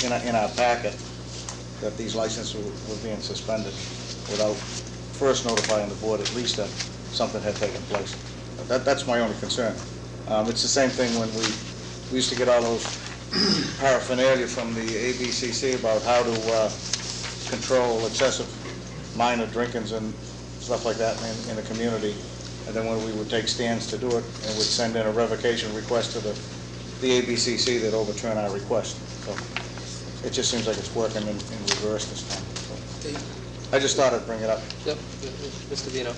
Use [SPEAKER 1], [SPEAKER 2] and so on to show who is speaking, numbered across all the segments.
[SPEAKER 1] in our packet that these licenses were being suspended without first notifying the board at least that something had taken place. That's my only concern. It's the same thing when we used to get all those paraphernalia from the ABCC about how to control excessive minor drinkings and stuff like that in the community. And then when we would take stands to do it, and would send in a revocation request to the ABCC, they'd overturn our request. So it just seems like it's working in reverse this time. So I just thought I'd bring it up.
[SPEAKER 2] Yep, Mr. Vino.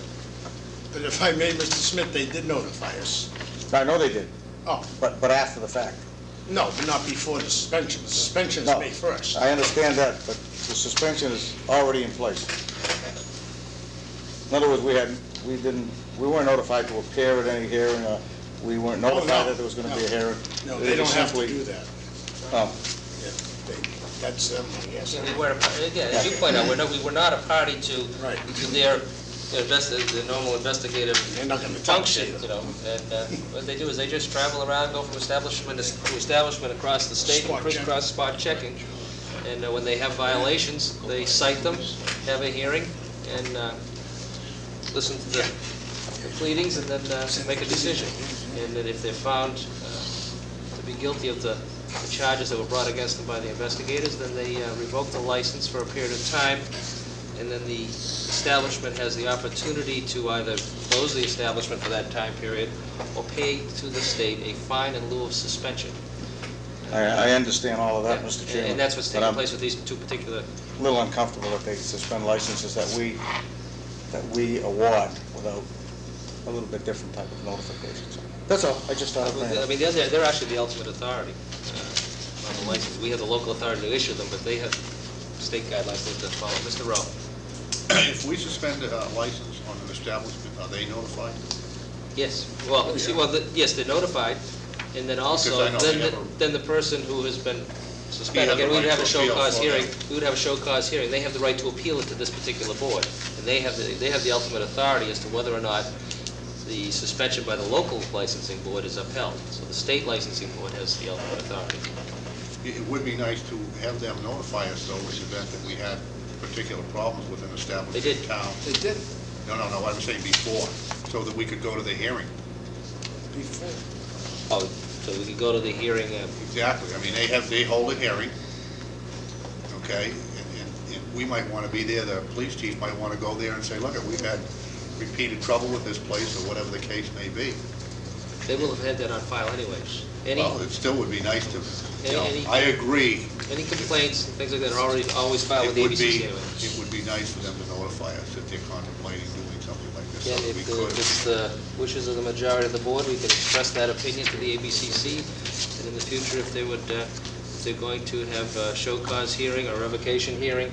[SPEAKER 3] But if I may, Mr. Smith, they did notify us.
[SPEAKER 1] I know they did.
[SPEAKER 3] Oh.
[SPEAKER 1] But after the fact.
[SPEAKER 3] No, but not before the suspension. The suspension is
[SPEAKER 1] No,
[SPEAKER 3] May 1st.
[SPEAKER 1] I understand that, but the suspension is already in place. In other words, we weren't notified to appear at any hearing. We weren't notified that there was going to be a hearing.
[SPEAKER 3] No, they don't have to do that.
[SPEAKER 1] Oh.
[SPEAKER 3] Yeah, that's them, I guess.
[SPEAKER 2] Yeah, as you point out, we were not a party to their normal investigative function, you know. And what they do is they just travel around, go from establishment to establishment across the state, and crisscross spot checking. And when they have violations, they cite them, have a hearing, and listen to the pleadings, and then make a decision. And then if they're found to be guilty of the charges that were brought against them by the investigators, then they revoke the license for a period of time, and then the establishment has the opportunity to either close the establishment for that time period or pay to the state a fine in lieu of suspension.
[SPEAKER 1] I understand all of that, Mr. Chairman.
[SPEAKER 2] And that's what's taking place with these two particular...
[SPEAKER 1] A little uncomfortable that they suspend licenses that we award without a little bit different type of notification. So that's all. I just thought I'd bring it up.
[SPEAKER 2] I mean, they're actually the ultimate authority on the license. We have the local authority to issue them, but they have state guidelines that follow. Mr. Rowe.
[SPEAKER 4] If we suspend a license on an establishment, are they notified?
[SPEAKER 2] Yes. Well, yes, they're notified, and then also then the person who has been suspended. Again, we would have a show cause hearing. We would have a show cause hearing. They have the right to appeal it to this particular board, and they have the ultimate authority as to whether or not the suspension by the local licensing board is upheld. So the state licensing board has the ultimate authority.
[SPEAKER 4] It would be nice to have them notify us, though, in the event that we had particular problems with an establishment in town.
[SPEAKER 3] They did.
[SPEAKER 4] No, I was saying before, so that we could go to the hearing.
[SPEAKER 3] Before.
[SPEAKER 2] Oh, so we could go to the hearing.
[SPEAKER 4] Exactly. I mean, they hold a hearing, okay, and we might want to be there. The police chief might want to go there and say, look, we've had repeated trouble with this place, or whatever the case may be.
[SPEAKER 2] They will have had that on file anyways.
[SPEAKER 4] Well, it still would be nice to, I agree.
[SPEAKER 2] Any complaints, things like that are always filed with the ABCC anyway.
[SPEAKER 4] It would be nice for them to notify us that they're contemplating doing something like this.
[SPEAKER 2] Yeah, if it's the wishes of the majority of the board, we can express that opinion to the ABCC. And in the future, if they're going to have a show cause hearing or revocation hearing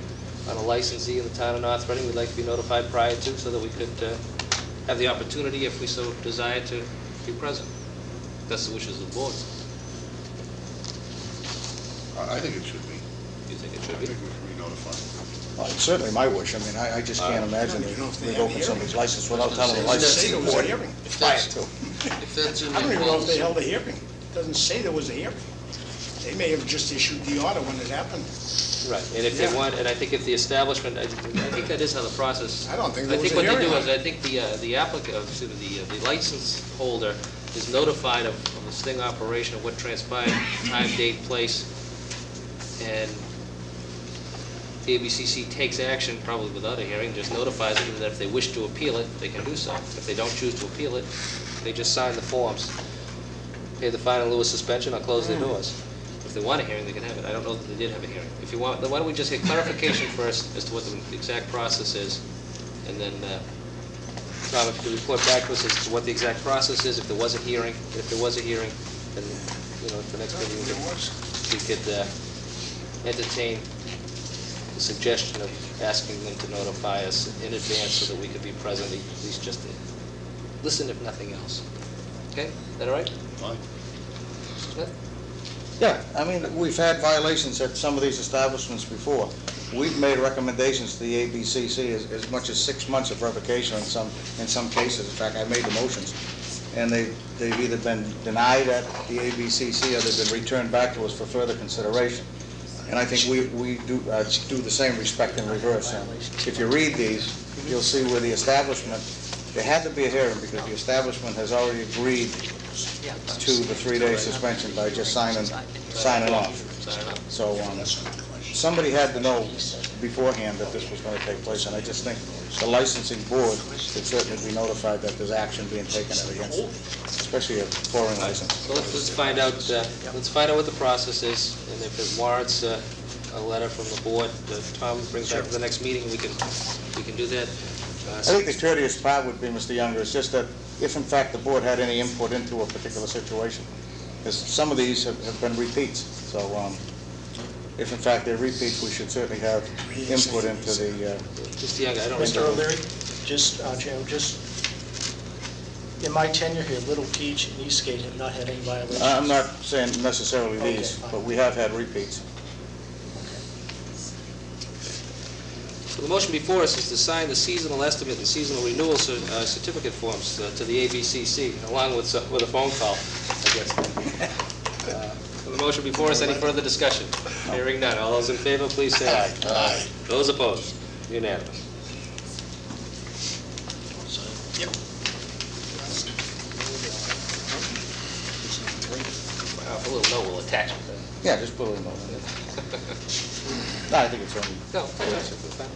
[SPEAKER 2] on a licensee in the town of North Reading, we'd like to be notified prior to, so that we could have the opportunity, if we so desire, to be present. That's the wishes of the board.
[SPEAKER 4] I think it should be.
[SPEAKER 2] You think it should be?
[SPEAKER 4] I think we should be notified.
[SPEAKER 1] Well, it's certainly my wish. I mean, I just can't imagine they've opened somebody's license without telling the licensing board prior to.
[SPEAKER 3] I don't even know if they held a hearing. It doesn't say there was a hearing. They may have just issued the order when it happened.
[SPEAKER 2] Right, and if they want, and I think if the establishment, I think that is how the process.
[SPEAKER 3] I don't think there was a
[SPEAKER 2] what
[SPEAKER 3] hearing
[SPEAKER 2] they do
[SPEAKER 3] on
[SPEAKER 2] is,
[SPEAKER 3] it.
[SPEAKER 2] I think the applicant, the license holder is notified of the sting operation, of what transpired, time, date, place, and the ABCC takes action, probably without a hearing, just notifies them that if they wish to appeal it, they can do so. If they don't choose to appeal it, they just sign the forms, pay the fine in lieu of suspension, or close their doors. If they want a hearing, they can have it. I don't know that they did have a hearing. If you want, then why don't we just get clarification first as to what the exact process is, and then Tom, if you report back to us as to what the exact process is, if there was a hearing, and if there was a hearing, then, at the next meeting, we could entertain the suggestion of asking them to notify us in advance so that we could be present, at least just to listen, if nothing else. Okay? Is that all right?
[SPEAKER 4] Fine.
[SPEAKER 2] Mr. Smith?
[SPEAKER 1] Yeah, I mean, we've had violations at some of these establishments before. We've made recommendations to the ABCC as much as 6 months of revocation in some cases. In fact, I made the motions, and they've either been denied at the ABCC or they've been returned back to us for further consideration. And I think we do the same respect in reverse. If you read these, you'll see where the establishment, there had to be a hearing because the establishment has already agreed to the 3-day suspension by just signing off. So somebody had to know beforehand that this was going to take place, and I just think the licensing board should certainly be notified that there's action being taken against it, especially a pouring license.
[SPEAKER 2] So let's find out. Let's find out what the process is, and if it warrants a letter from the board, Tom brings back to the next meeting. We can do that.
[SPEAKER 1] I think the courteous part would be, Mr. Younger, is just that if in fact the board had any input into a particular situation, because some of these have been repeats. So if in fact they're repeats, we should certainly have input into the...
[SPEAKER 2] Mr. Younger, I don't...
[SPEAKER 5] Mr. O'Leary, just, Chairman, just, in my tenure here, Little Peach and Eastgate have not had any violations.
[SPEAKER 1] I'm not saying necessarily
[SPEAKER 5] Okay,
[SPEAKER 1] these,
[SPEAKER 5] fine.
[SPEAKER 1] but we have had repeats.
[SPEAKER 2] So the motion before us is to sign the seasonal estimate and seasonal renewal certificate forms to the ABCC, along with a phone call, I guess. So the motion before us, any further discussion? Hearing none. All those in favor, please say aye.
[SPEAKER 3] Aye.
[SPEAKER 2] Those opposed? Unanimous.
[SPEAKER 3] Yep.
[SPEAKER 2] A little note will attach with that.
[SPEAKER 1] Yeah, just put a little note in it. No, I think it's only...
[SPEAKER 2] No, that's fine.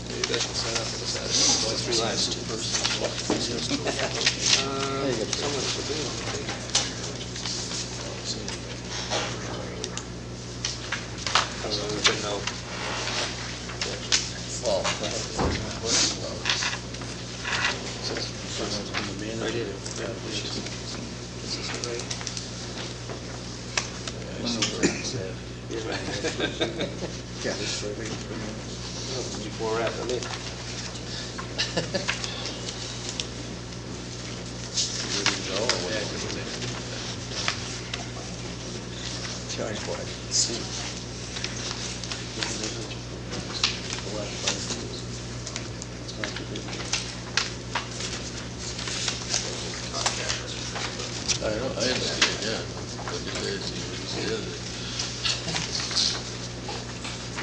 [SPEAKER 2] You guys can sign up for this. Only 3 lines. Someone should do it. There's been no... Right here. This is right. You're right.
[SPEAKER 1] Yeah.
[SPEAKER 2] Before or after me.
[SPEAKER 1] Charge for it.
[SPEAKER 6] I understand, yeah. But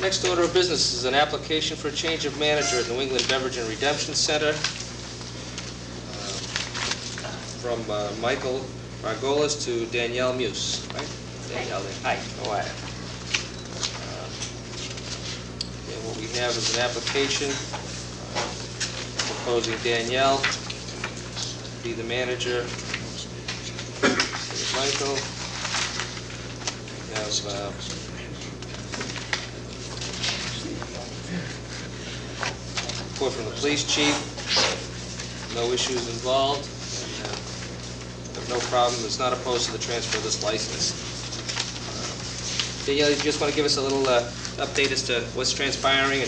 [SPEAKER 2] Next order of business is an application for a change of manager at New England Beverage and Redemption Center from Michael Margolis to Danielle Muse, right? Danielle, hi, how are you? And what we have is an application proposing Danielle to be the manager. Michael. We have report from the police chief. No issues involved. And, no problem. It's not opposed to the transfer of this license. Danielle, you just want to give us a little update as to what's transpiring?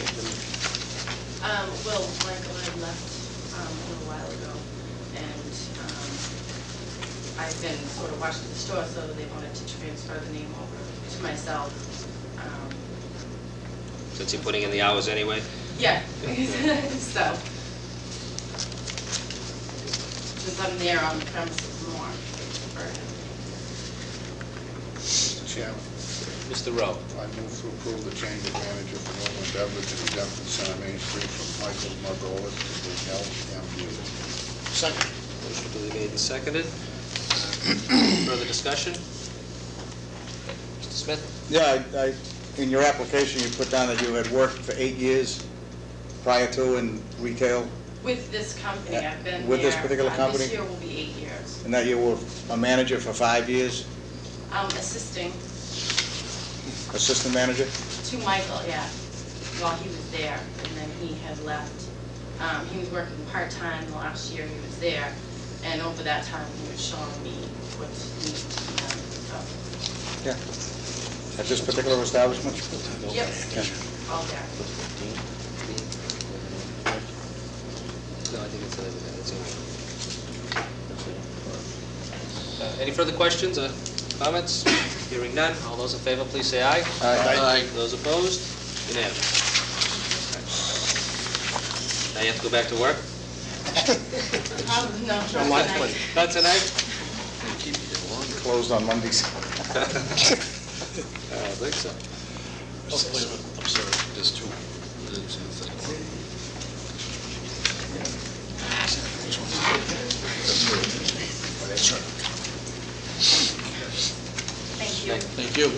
[SPEAKER 7] Well, Michael had left a little while ago, and I've been sort of watching the store, so they wanted to transfer the name over to myself.
[SPEAKER 2] Since you're putting in the hours anyway?
[SPEAKER 7] Yeah, so, since I'm there on the premises more, for him.
[SPEAKER 4] Mr. Chairman,
[SPEAKER 2] Mr. Rowe.
[SPEAKER 4] I move to approve the change of manager for Northern Beverage and Redemption Center, Main Street, from Michael Margolis to Danielle Muse.
[SPEAKER 3] Second.
[SPEAKER 2] Motion duly made and seconded. Further discussion? Mr. Smith?
[SPEAKER 1] Yeah, in your application, you put down that you had worked for 8 years prior to in retail,
[SPEAKER 7] With this company, I've been there.
[SPEAKER 1] With this particular company?
[SPEAKER 7] This year will be 8 years.
[SPEAKER 1] and that you were a manager for 5 years,
[SPEAKER 7] Assisting
[SPEAKER 1] assistant manager?
[SPEAKER 7] to Michael, yeah, while he was there, and then he had left. He was working part-time the last year he was there, and over that time, he was showing me what needed to be done, so.
[SPEAKER 1] Yeah. At this particular establishment?
[SPEAKER 7] Yep,
[SPEAKER 1] Yeah.
[SPEAKER 7] all there.
[SPEAKER 2] No, I think it's over. Any further questions or comments? Hearing none, all those in favor, please say aye.
[SPEAKER 6] Aye.
[SPEAKER 2] Those opposed? Unanimous. Now you have to go back to work?
[SPEAKER 7] No, not tonight.
[SPEAKER 2] Not tonight?
[SPEAKER 6] Keep you longer.
[SPEAKER 1] Closed on Mondays.
[SPEAKER 2] I don't think so.
[SPEAKER 6] Oh, wait a minute, I'm sorry, there's two. I didn't see the thing.
[SPEAKER 7] Thank you.
[SPEAKER 6] Thank you.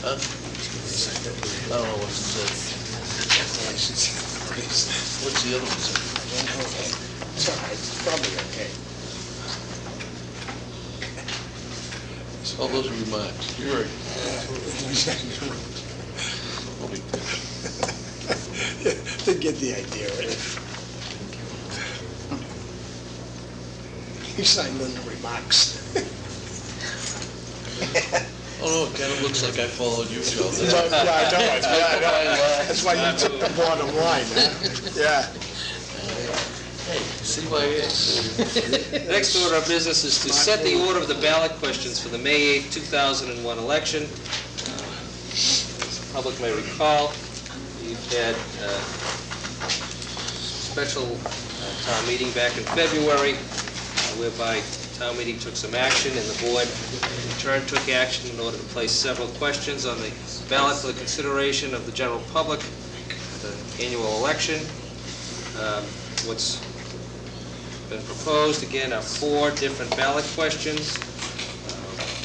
[SPEAKER 6] Huh? I don't know what it said. What's the other one say?
[SPEAKER 3] It's all right, it's probably okay.
[SPEAKER 6] Oh, those are remarks. You're right. No big deal.
[SPEAKER 3] They get the idea, right? You signed on the remarks.
[SPEAKER 6] Oh, no, it kind of looks like I followed you, Joe.
[SPEAKER 3] Yeah, I know. That's why you took the bottom line, huh? Yeah.
[SPEAKER 6] CYA.
[SPEAKER 2] Next order of business is to set the order of the ballot questions for the May 8, 2001 election. As the public may recall, you've had a special town meeting back in February, whereby town meeting took some action, and the board in turn took action in order to place several questions on the ballot for the consideration of the general public at the annual election. What's been proposed, again, are 4 different ballot questions.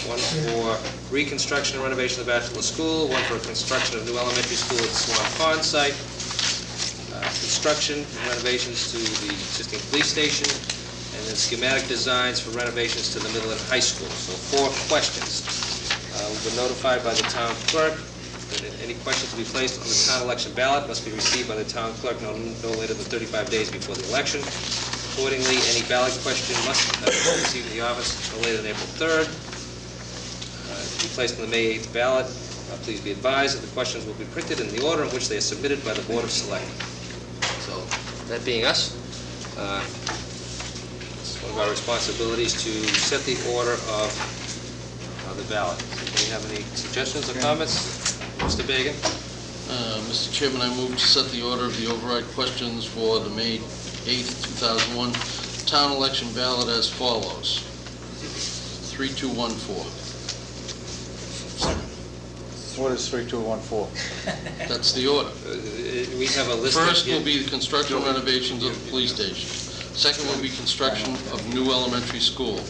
[SPEAKER 2] One for reconstruction and renovation of the Bachelor School, one for construction of new elementary school at the Swan Pond site, construction and renovations to the existing police station, and then schematic designs for renovations to the middle and high school. So 4 questions. We've been notified by the town clerk that any questions to be placed on the town election ballot must be received by the town clerk no later than 35 days before the election. Accordingly, any ballot question must be received in the office no later than April 3rd. To be placed on the May 8th ballot, please be advised that the questions will be printed in the order in which they are submitted by the Board of Selectmen. So, that being us, it's one of our responsibilities to set the order of the ballot. Do you have any suggestions or comments? Mr. Bagan?
[SPEAKER 6] Mr. Chairman, I move to set the order of the override questions for the May 8th, 2001 town election ballot as follows. 3214.
[SPEAKER 1] What is 3214?
[SPEAKER 6] That's the order.
[SPEAKER 2] We have a list.
[SPEAKER 6] First will be the construction and renovations of the police station. Second will be construction of new elementary school.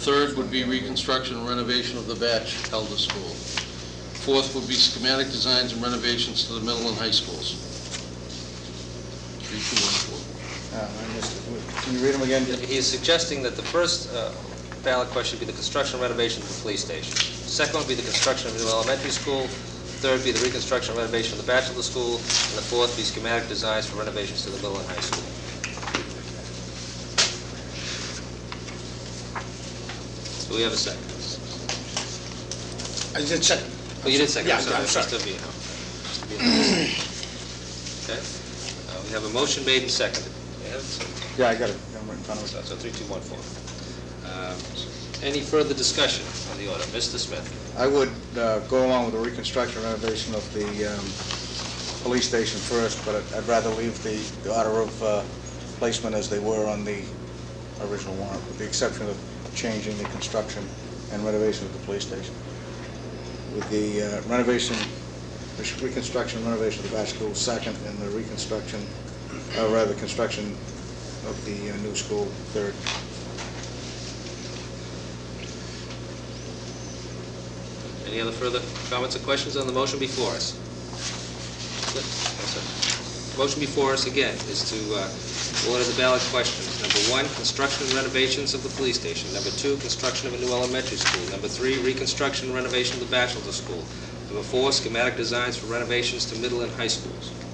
[SPEAKER 6] Third would be reconstruction and renovation of the Batch Elder School. Fourth would be schematic designs and renovations to the middle and high schools. 3214.
[SPEAKER 1] I missed it. Can you read them again?
[SPEAKER 2] He is suggesting that the first ballot question be the construction and renovation of the police station. Second would be the construction of a new elementary school. Third be the reconstruction and renovation of the Bachelor School. And the fourth be schematic designs for renovations to the middle and high school. So we have a second.
[SPEAKER 3] I did second.
[SPEAKER 2] Oh, you did second.
[SPEAKER 3] Yeah,
[SPEAKER 2] I'm
[SPEAKER 3] I'm sorry.
[SPEAKER 2] Mr. Vino. Okay. We have a motion made and seconded.
[SPEAKER 1] Yeah, I got it. I'm right in front of us.
[SPEAKER 2] So 3214. Any further discussion on the order? Mr. Smith?
[SPEAKER 1] I would go along with the reconstruction renovation of the police station first, but I'd rather leave the order of placement as they were on the original warrant, with the exception of changing the construction and renovation of the police station. With the reconstruction and renovation of the Batch School second, and the reconstruction, construction of the new school third.
[SPEAKER 2] Any other further comments or questions on the motion before us? Good. Yes, sir. Motion before us, again, is to order the ballot questions. Number 1, construction and renovations of the police station. Number 2, construction of a new elementary school. Number 3, reconstruction and renovation of the Bachelor School. Number 4, schematic designs for renovations to middle and high schools.